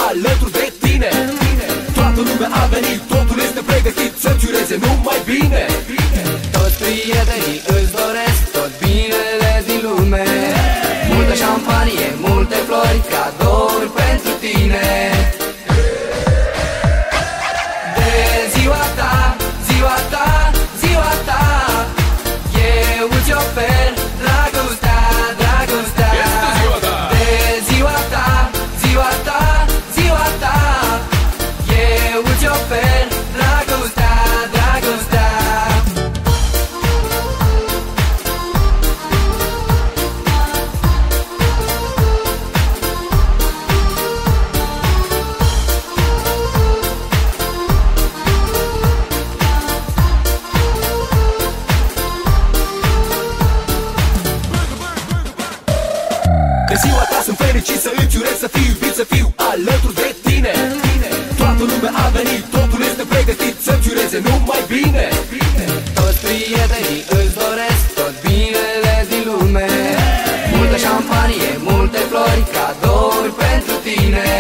alături de tine. Toată lumea a venit, totul este pregătit să-ți ureze numai bine. Toți prietenii îți doresc tot binele din lume, multă șampanie, multe flori, cadouri pentru tine. De ziua ta, ziua ta, ziua ta, eu îți ofer dragostea, dragostea. Este ziua ta. De ziua ta, ziua ta, ziua ta, eu îți ofer dragostea, dragostea. De ziua ta sunt fericit să îți urez să fii iubit, să fiu alături de tine. Toată lumea a venit, totul este pregătit să-ți ureze numai bine. Toți prietenii îți doresc tot binele din lume, multă șampanie, multe flori, cadouri pentru tine.